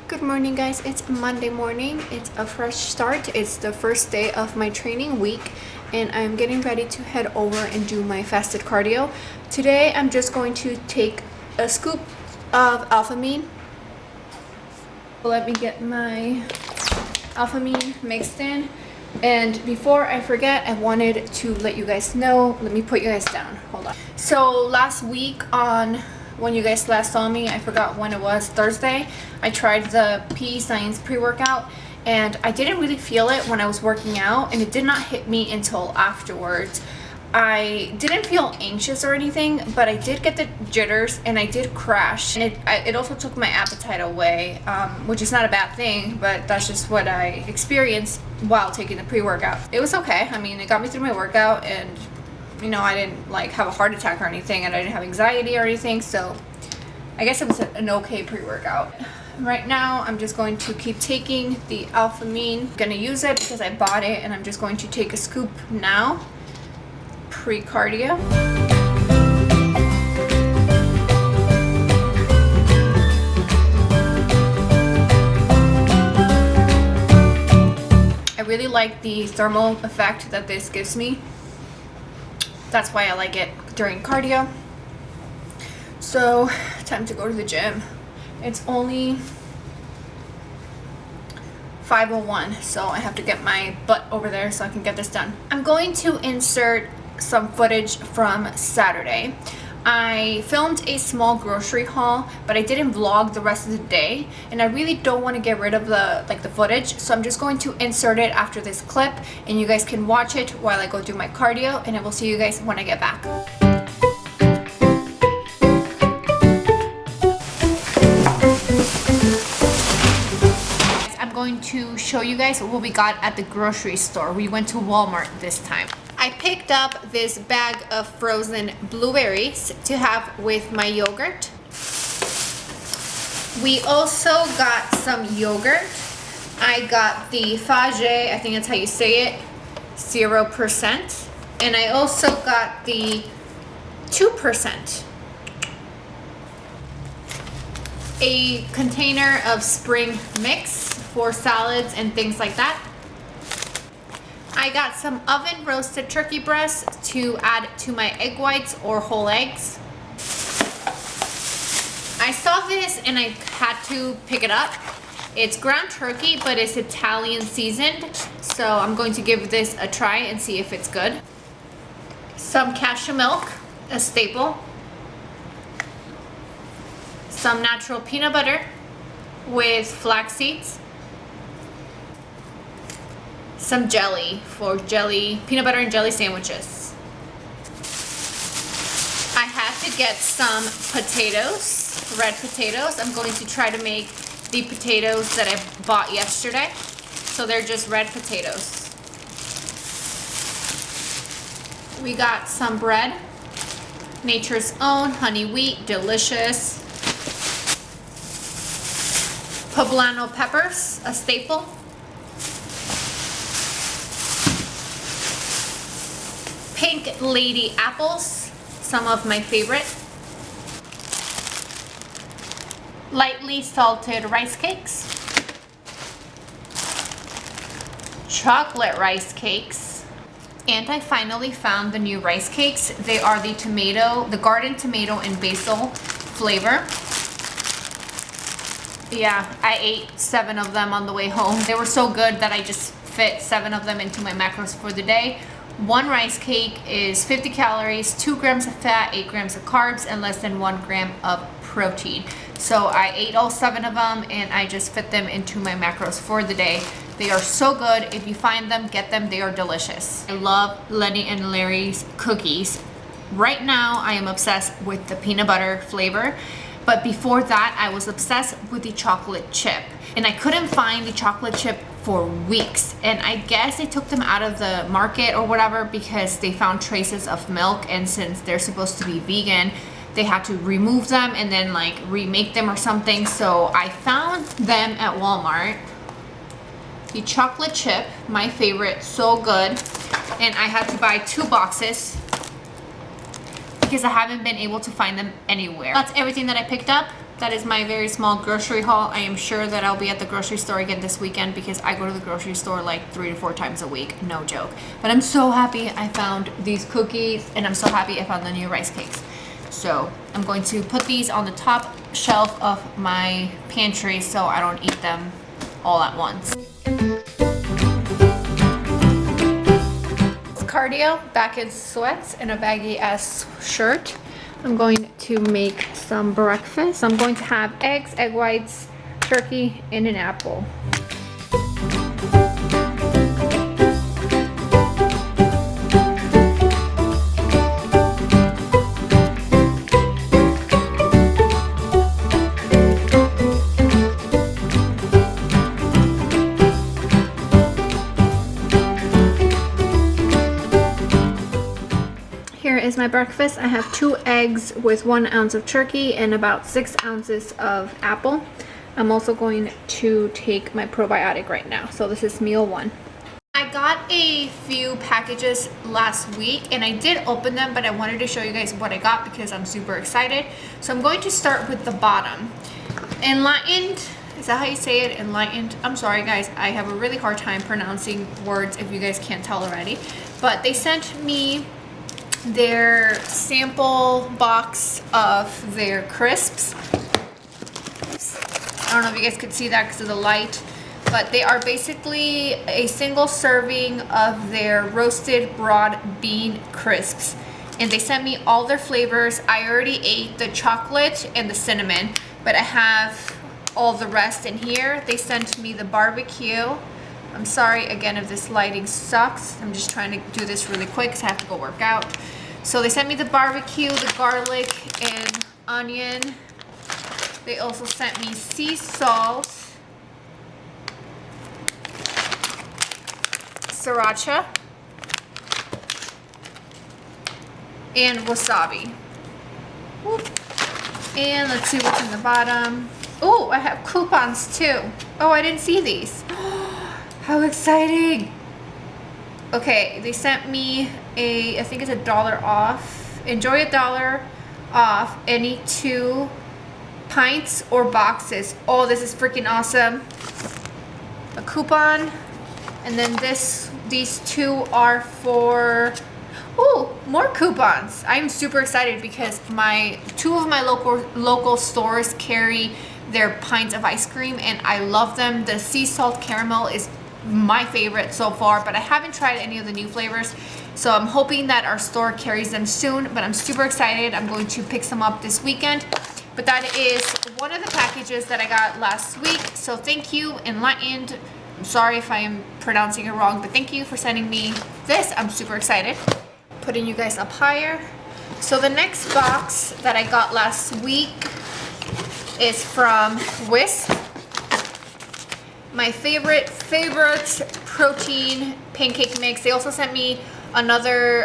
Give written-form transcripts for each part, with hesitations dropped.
Good morning, guys. It's Monday morning. It's a fresh start. It's the first day of my training week and I'm getting ready to head over and do my fasted cardio. Today I'm just going to take a scoop of alphamine. Let me get my alphamine mixed in. And before I forget, I wanted to let you guys know, let me put you guys down. Hold on. So last week when you guys last saw me, I forgot when it was, Thursday, I tried the PE Science pre-workout and I didn't really feel it when I was working out, and it did not hit me until afterwards. I didn't feel anxious or anything, but I did get the jitters and I did crash, and it also took my appetite away, which is not a bad thing, but that's just what I experienced while taking the pre-workout. It was okay. I mean, it got me through my workout, and you know, I didn't like have a heart attack or anything, and I didn't have anxiety or anything, so I guess it was an okay pre-workout. Right now I'm just going to keep taking the alphamine. I'm gonna use it because I bought it, and I'm just going to take a scoop now, pre-cardio. I really like the thermal effect that this gives me. That's why I like it during cardio. So, time to go to the gym. It's only 5:01, so I have to get my butt over there so I can get this done. I'm going to insert some footage from Saturday. I filmed a small grocery haul, but I didn't vlog the rest of the day, and I really don't want to get rid of the footage, so I'm just going to insert it after this clip, and you guys can watch it while I go do my cardio, and I will see you guys when I get back. I'm going to show you guys what we got at the grocery store. We went to Walmart this time. I picked up this bag of frozen blueberries to have with my yogurt. We also got some yogurt. I got the Fage, I think that's how you say it, 0%. And I also got the 2%. A container of spring mix for salads and things like that. I got some oven roasted turkey breasts to add to my egg whites or whole eggs. I saw this and I had to pick it up. It's ground turkey, but it's Italian seasoned, so I'm going to give this a try and see if it's good. Some cashew milk, a staple. Some natural peanut butter with flax seeds. Some jelly for peanut butter and jelly sandwiches. I had to get some potatoes, red potatoes. I'm going to try to make the potatoes that I bought yesterday. So they're just red potatoes. We got some bread, Nature's Own, honey wheat, delicious. Poblano peppers, a staple. Pink Lady apples, some of my favorite. Lightly salted rice cakes. Chocolate rice cakes. And I finally found the new rice cakes. They are the garden tomato and basil flavor. Yeah, I ate 7 of them on the way home. They were so good that I just fit 7 of them into my macros for the day. One rice cake is 50 calories, 2 grams of fat, 8 grams of carbs, and less than 1 gram of protein. So I ate all 7 of them, and I just fit them into my macros for the day. They are so good. If you find them, get them. They are delicious. I love Lenny and Larry's cookies. Right now, I am obsessed with the peanut butter flavor. But before that, I was obsessed with the chocolate chip. And I couldn't find the chocolate chip for weeks. And I guess they took them out of the market or whatever because they found traces of milk. And since they're supposed to be vegan, they had to remove them and then remake them or something. So I found them at Walmart. The chocolate chip, my favorite, so good. And I had to buy 2 boxes because I haven't been able to find them anywhere. That's everything that I picked up. that is my very small grocery haul. I am sure that I'll be at the grocery store again this weekend because I go to the grocery store like 3 to 4 times a week, no joke. But I'm so happy I found these cookies, and I'm so happy I found the new rice cakes. So I'm going to put these on the top shelf of my pantry so I don't eat them all at once. Cardio, back in sweats and a baggy ass shirt. I'm going to make some breakfast. I'm going to have eggs, egg whites, turkey, and an apple. Here is my breakfast. I have 2 eggs with 1 ounce of turkey and about 6 ounces of apple. I'm also going to take my probiotic right now. So this is meal 1. I got a few packages last week and I did open them, but I wanted to show you guys what I got because I'm super excited. So I'm going to start with the bottom. Enlightened, is that how you say it? Enlightened? I'm sorry guys, I have a really hard time pronouncing words if you guys can't tell already. But they sent me their sample box of their crisps. I don't know if you guys could see that because of the light, but they are basically a single serving of their roasted broad bean crisps, and they sent me all their flavors. I already ate the chocolate and the cinnamon, but I have all the rest in here. They sent me the barbecue. I'm sorry again if this lighting sucks. I'm just trying to do this really quick because I have to go work out. So they sent me the barbecue, the garlic, and onion. They also sent me sea salt, sriracha, and wasabi. Whoop. And let's see what's in the bottom. Oh, I have coupons too. Oh, I didn't see these. How exciting. Okay, they sent me I think it's $1 off. Enjoy $1 off any 2 pints or boxes. Oh, this is freaking awesome. A coupon. And then these 2 are for, oh, more coupons. I'm super excited because 2 of my local stores carry their pints of ice cream and I love them. The sea salt caramel is my favorite so far, but I haven't tried any of the new flavors, so I'm hoping that our store carries them soon. But I'm super excited. I'm going to pick some up this weekend. But that is one of the packages that I got last week, so thank you, Enlightened. I'm sorry if I am pronouncing it wrong, but thank you for sending me this. I'm super excited. Putting you guys up higher. So the next box that I got last week is from Whisk. My favorite protein pancake mix. They also sent me another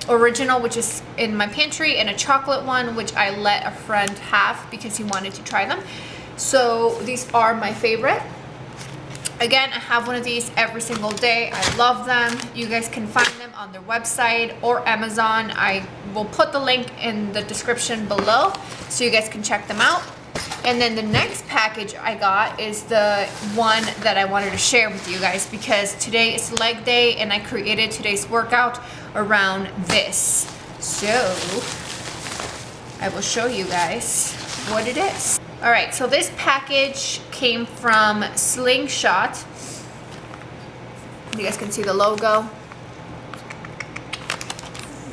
original, which is in my pantry, and a chocolate one, which I let a friend have because he wanted to try them. So these are my favorite. Again, I have one of these every single day. I love them. You guys can find them on their website or Amazon. I will put the link in the description below so you guys can check them out. And then the next package I got is the one that I wanted to share with you guys because today is leg day and I created today's workout around this. So I will show you guys what it is. All right, so this package came from Slingshot. You guys can see the logo.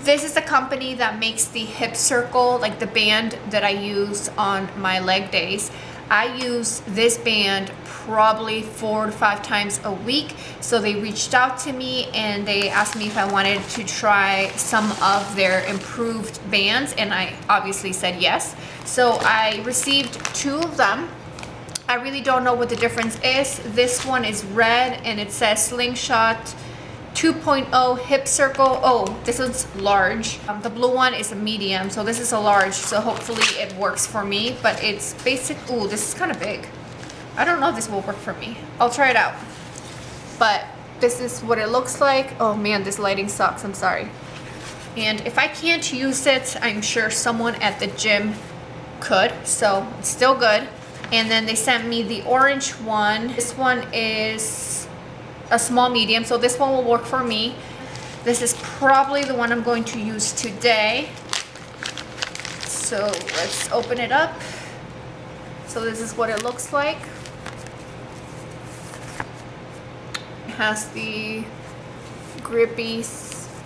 This is the company that makes the hip circle, like the band that I use on my leg days. I use this band probably 4 to 5 times a week. So they reached out to me and they asked me if I wanted to try some of their improved bands, and I obviously said yes. So I received 2 of them. I really don't know what the difference is. This one is red and it says Slingshot 2.0 hip circle. Oh, this one's large. The blue one is a medium, so this is a large, so hopefully it works for me. But it's basic. Ooh, this is kind of big. I don't know if this will work for me. I'll try it out. But this is what it looks like. Oh man, this lighting sucks. I'm sorry. And if I can't use it, I'm sure someone at the gym could, so it's still good. And then they sent me the orange one. This one is a small medium, so this one will work for me. This is probably the one I'm going to use today. So let's open it up. So this is what it looks like. It has the grippy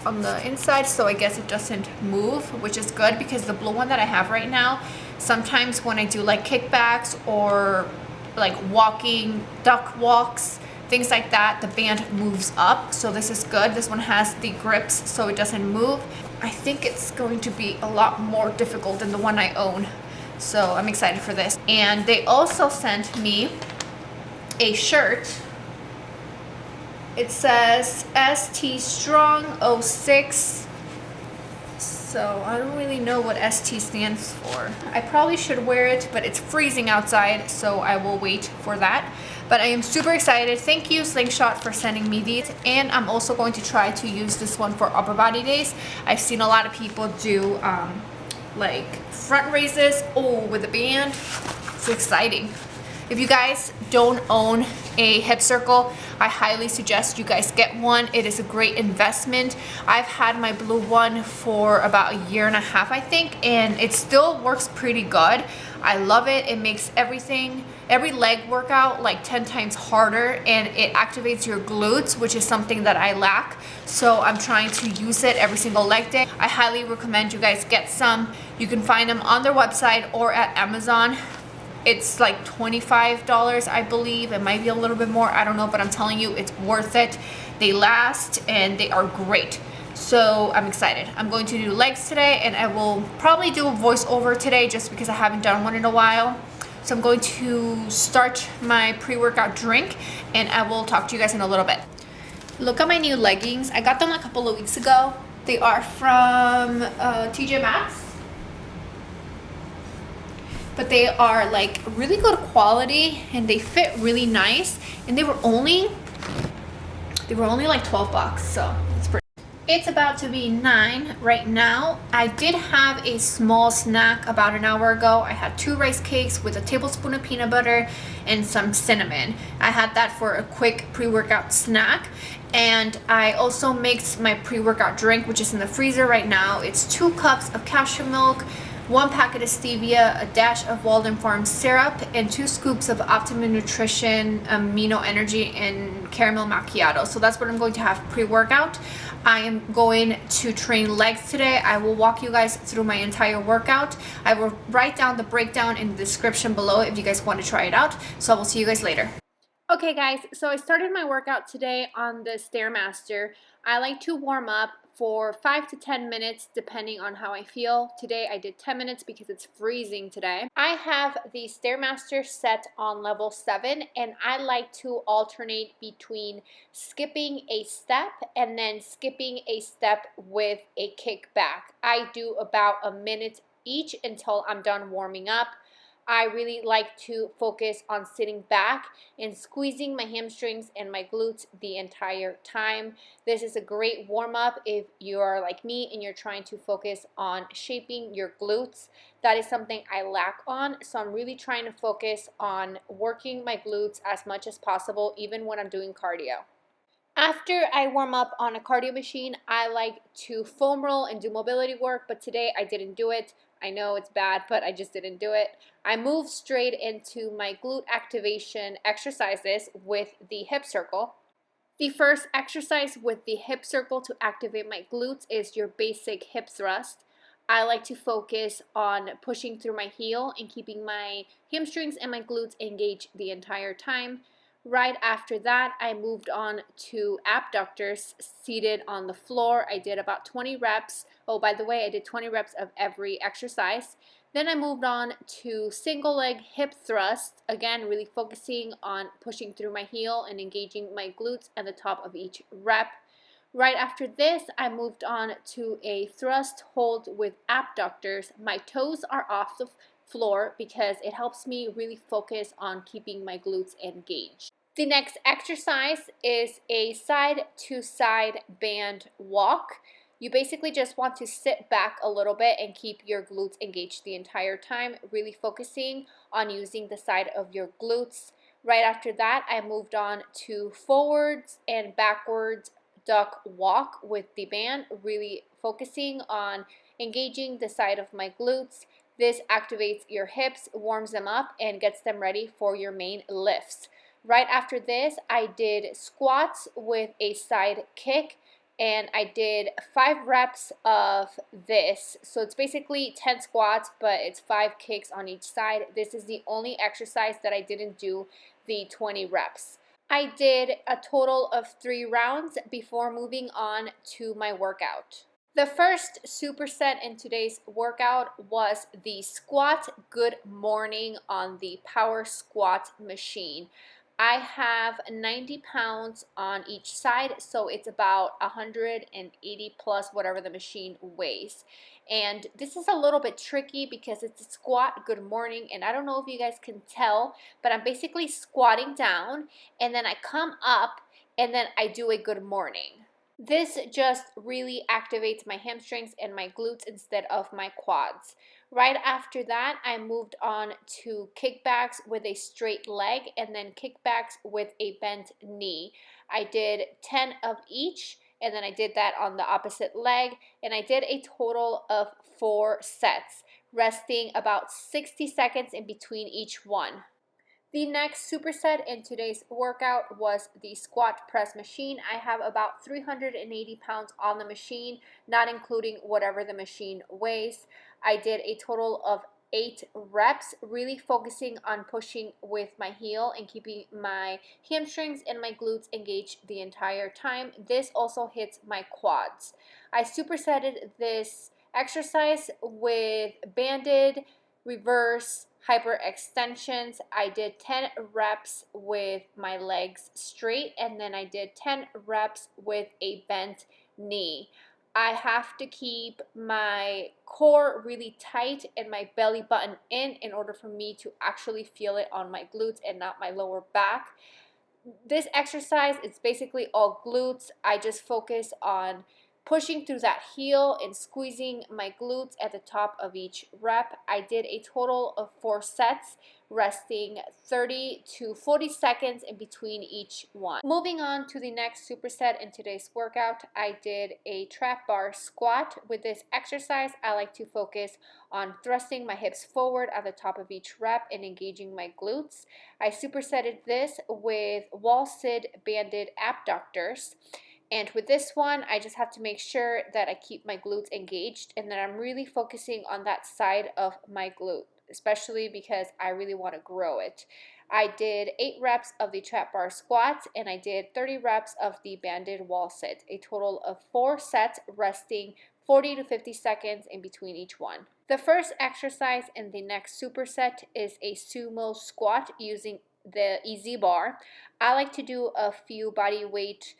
on the inside, so I guess it doesn't move, which is good because the blue one that I have right now, sometimes when I do like kickbacks or like walking, duck walks, things like that, the band moves up. So this is good. This one has the grips so it doesn't move. I think it's going to be a lot more difficult than the one I own. So I'm excited for this. And they also sent me a shirt. It says ST Strong 06. So I don't really know what ST stands for. I probably should wear it, but it's freezing outside, so I will wait for that. But I am super excited. Thank you, Slingshot, for sending me these. And I'm also going to try to use this one for upper body days. I've seen a lot of people do like front raises, with a band. It's exciting. If you guys don't own a hip circle, I highly suggest you guys get one. It is a great investment. I've had my blue one for about a year and a half, I think, and it still works pretty good. I love it. It makes every leg workout like 10 times harder, and it activates your glutes, which is something that I lack. So I'm trying to use it every single leg day. I highly recommend you guys get some. You can find them on their website or at Amazon. It's like $25, I believe. It might be a little bit more, I don't know, but I'm telling you, it's worth it. They last and they are great. So I'm excited. I'm going to do legs today, and I will probably do a voiceover today just because I haven't done one in a while. So I'm going to start my pre-workout drink, and I will talk to you guys in a little bit. Look at my new leggings. I got them a couple of weeks ago. They are from TJ Maxx. But they are like really good quality and they fit really nice, and they were only like 12 bucks, so it's pretty. It's about to be 9 right now. I did have a small snack about an hour ago. I had 2 rice cakes with a tablespoon of peanut butter and some cinnamon. I had that for a quick pre-workout snack. And I also mixed my pre-workout drink, which is in the freezer right now. It's 2 cups of cashew milk, 1 packet of stevia, a dash of Walden Farms syrup, and 2 scoops of Optimum Nutrition Amino Energy and caramel macchiato. So that's what I'm going to have pre-workout. I am going to train legs today. I will walk you guys through my entire workout. I will write down the breakdown in the description below if you guys want to try it out. So I will see you guys later. Okay guys, so I started my workout today on the Stairmaster. I like to warm up for 5 to 10 minutes depending on how I feel. Today I did 10 minutes because it's freezing today. I have the Stairmaster set on level 7, and I like to alternate between skipping a step and then skipping a step with a kickback. I do about a minute each until I'm done warming up. I really like to focus on sitting back and squeezing my hamstrings and my glutes the entire time. This is a great warm-up if you are like me and you're trying to focus on shaping your glutes. That is something I lack on, so I'm really trying to focus on working my glutes as much as possible, even when I'm doing cardio. After I warm up on a cardio machine, I like to foam roll and do mobility work, but today I didn't do it. I know it's bad, but I just didn't do it. I moved straight into my glute activation exercises with the hip circle. The first exercise with the hip circle to activate my glutes is your basic hip thrust. I like to focus on pushing through my heel and keeping my hamstrings and my glutes engaged the entire time. Right after that, I moved on to abductors seated on the floor. I did about 20 reps. Oh, by the way, I did 20 reps of every exercise. Then I moved on to single leg hip thrust, again, really focusing on pushing through my heel and engaging my glutes at the top of each rep. Right after this, I moved on to a thrust hold with abductors. My toes are off the floor because it helps me really focus on keeping my glutes engaged. The next exercise is a side-to-side band walk. You basically just want to sit back a little bit and keep your glutes engaged the entire time, really focusing on using the side of your glutes. Right after that, I moved on to forwards and backwards duck walk with the band, really focusing on engaging the side of my glutes. This activates your hips, warms them up, and gets them ready for your main lifts. Right after this, I did squats with a side kick, and I did 5 reps of this. So it's basically 10 squats, but it's 5 kicks on each side. This is the only exercise that I didn't do the 20 reps. I did a total of 3 rounds before moving on to my workout. The first superset in today's workout was the squat good morning on the power squat machine. I have 90 pounds on each side, so it's about 180 plus whatever the machine weighs. And this is a little bit tricky because it's a squat good morning, and I don't know if you guys can tell, but I'm basically squatting down, and then I come up, and then I do a good morning. This just really activates my hamstrings and my glutes instead of my quads. Right after that, I moved on to kickbacks with a straight leg and then kickbacks with a bent knee. I did 10 of each, and then I did that on the opposite leg, and I did a total of 4 sets, resting about 60 seconds in between each one. The next superset in today's workout was the squat press machine. I have about 380 pounds on the machine, not including whatever the machine weighs. I did a total of 8 reps, really focusing on pushing with my heel and keeping my hamstrings and my glutes engaged the entire time. This also hits my quads. I supersetted this exercise with banded, reverse, hyperextensions. I did 10 reps with my legs straight, and then I did 10 reps with a bent knee. I have to keep my core really tight and my belly button in order for me to actually feel it on my glutes and not my lower back. This exercise is basically all glutes. I just focus on pushing through that heel and squeezing my glutes at the top of each rep. I did a total of 4 sets, resting 30 to 40 seconds in between each one. Moving on to the next superset in today's workout, I did a trap bar squat. With this exercise, I like to focus on thrusting my hips forward at the top of each rep and engaging my glutes. I supersetted this with wall sit banded abductors. And with this one, I just have to make sure that I keep my glutes engaged and that I'm really focusing on that side of my glute, especially because I really want to grow it. I did 8 reps of the trap bar squats, and I did 30 reps of the banded wall sit, a total of 4 sets, resting 40 to 50 seconds in between each one. The first exercise in the next superset is a sumo squat using the easy bar. I like to do a few body weight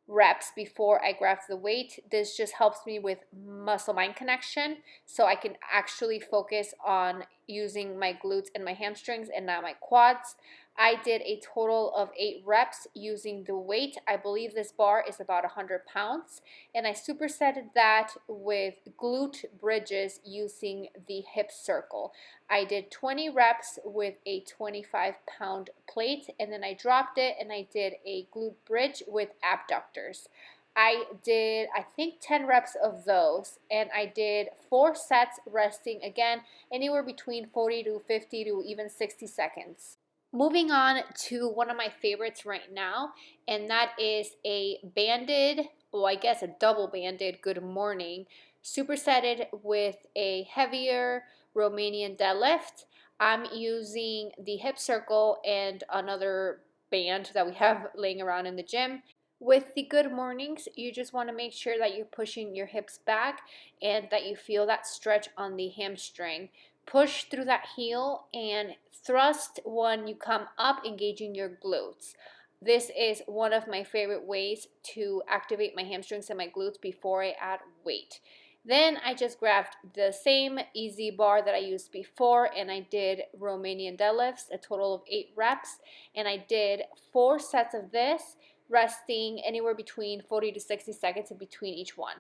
reps before I grab the weight. This just helps me with muscle-mind connection, so I can actually focus on using my glutes and my hamstrings and not my quads. I did a total of 8 reps using the weight. I believe this bar is about 100 pounds, and I supersetted that with glute bridges using the hip circle. I did 20 reps with a 25-pound plate, and then I dropped it and I did a glute bridge with abductors. I did, I think, 10 reps of those, and I did 4 sets, resting again anywhere between 40 to 50 to even 60 seconds. Moving on to one of my favorites right now, and that is a banded, well, I guess a double banded good morning, supersetted with a heavier Romanian deadlift. I'm using the hip circle and another band that we have laying around in the gym. With the good mornings, you just want to make sure that you're pushing your hips back and that you feel that stretch on the hamstring. Push through that heel and thrust when you come up, engaging your glutes. This is one of my favorite ways to activate my hamstrings and my glutes before I add weight. Then I just grabbed the same easy bar that I used before, and I did Romanian deadlifts, a total of 8 reps, and I did 4 sets of this, resting anywhere between 40 to 60 seconds in between each one.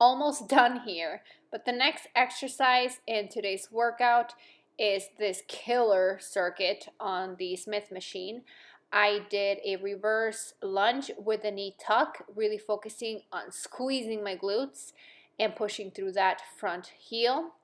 Almost done here. But the next exercise in today's workout is this killer circuit on the Smith machine. I did a reverse lunge with a knee tuck, really focusing on squeezing my glutes and pushing through that front heel.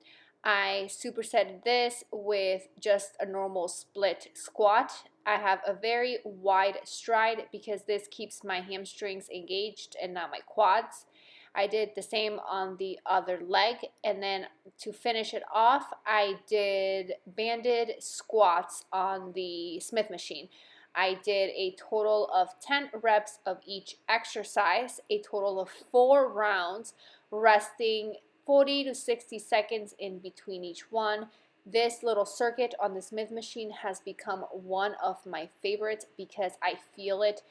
I supersetted this with just a normal split squat. I have a very wide stride because this keeps my hamstrings engaged and not my quads. I did the same on the other leg, and then to finish it off, I did banded squats on the Smith machine. I did a total of 10 reps of each exercise, a total of 4 rounds, resting 40 to 60 seconds in between each one. This little circuit on the Smith machine has become one of my favorites because I feel it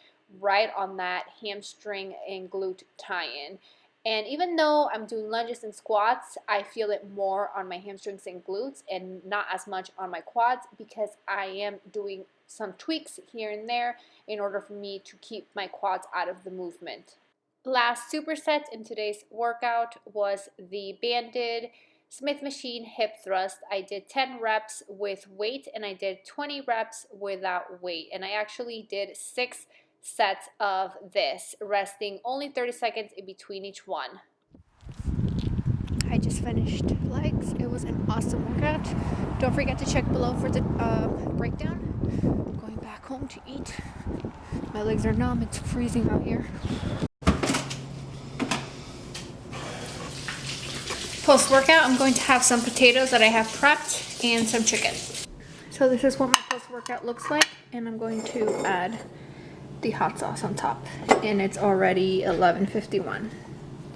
right on that hamstring and glute tie-in. And even though I'm doing lunges and squats, I feel it more on my hamstrings and glutes and not as much on my quads because I am doing some tweaks here and there in order for me to keep my quads out of the movement. Last superset in today's workout was the banded Smith machine hip thrust. I did 10 reps with weight and I did 20 reps without weight. And I actually did 6 sets of this, resting only 30 seconds in between each one. I just finished legs. It was an awesome workout. Don't forget to check below for the breakdown. I'm going back home to eat. My legs are numb. It's freezing out here. Post-workout, I'm going to have some potatoes that I have prepped and some chicken. So this is what my post-workout looks like, and I'm going to add the hot sauce on top. And it's already 11:51.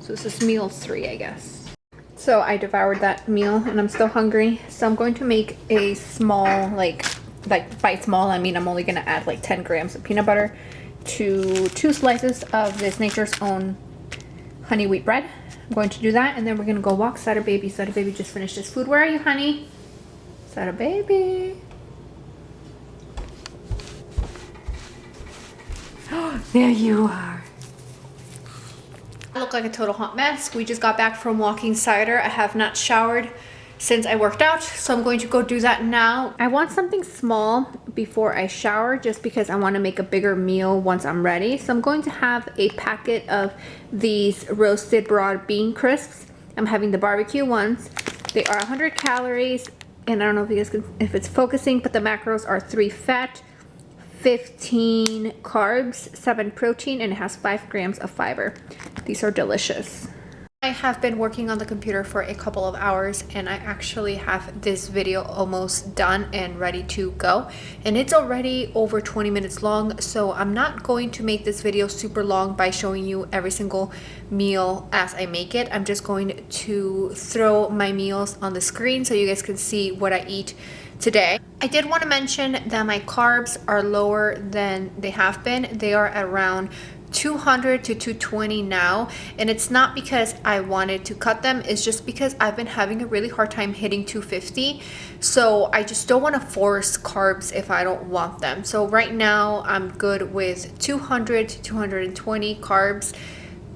So this is meal 3, I guess. So I devoured that meal and I'm still hungry. So I'm going to make a small, like by small, I mean I'm only gonna add like 10 grams of peanut butter to 2 slices of this Nature's Own honey wheat bread. I'm going to do that and then we're gonna go walk. Sada baby just finished his food. Where are you, honey? Sada baby. Oh, there you are. I look like a total hot mess. We just got back from walking cider. I have not showered since I worked out, so I'm going to go do that now. I want something small before I shower just because I want to make a bigger meal once I'm ready. So I'm going to have a packet of these roasted broad bean crisps. I'm having the barbecue ones. They are 100 calories, and I don't know if you guys can, if it's focusing, but the macros are 3 fat, 15 carbs, 7 protein, and it has 5 grams of fiber. These are delicious. I have been working on the computer for a couple of hours and I actually have this video almost done and ready to go. And it's already over 20 minutes long, so I'm not going to make this video super long by showing you every single meal as I make it. I'm just going to throw my meals on the screen so you guys can see what I eat today. I did want to mention that my carbs are lower than they have been. They are at around 200 to 220 now, and it's not because I wanted to cut them, it's just because I've been having a really hard time hitting 250, so I just don't want to force carbs if I don't want them. So right now I'm good with 200 to 220 carbs,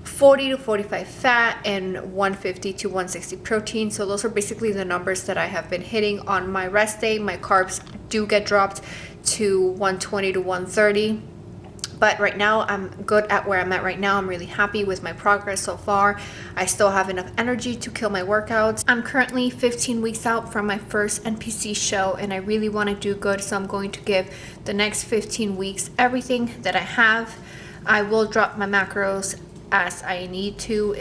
40 to 45 fat, and 150 to 160 protein. So those are basically the numbers that I have been hitting on my rest day. My carbs do get dropped to 120 to 130. But right now I'm good at where I'm at right now. I'm really happy with my progress so far. I still have enough energy to kill my workouts. I'm currently 15 weeks out from my first NPC show and I really want to do good. So I'm going to give the next 15 weeks everything that I have. I will drop my macros as I need to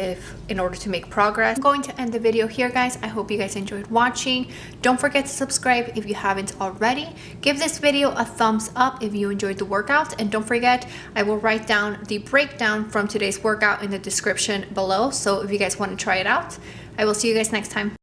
in order to make progress. I'm going to end the video here, guys. I hope you guys enjoyed watching. Don't forget to subscribe if you haven't already. Give this video a thumbs up if you enjoyed the workout, and don't forget, I will write down the breakdown from today's workout in the description below, so if you guys want to try it out. I will see you guys next time.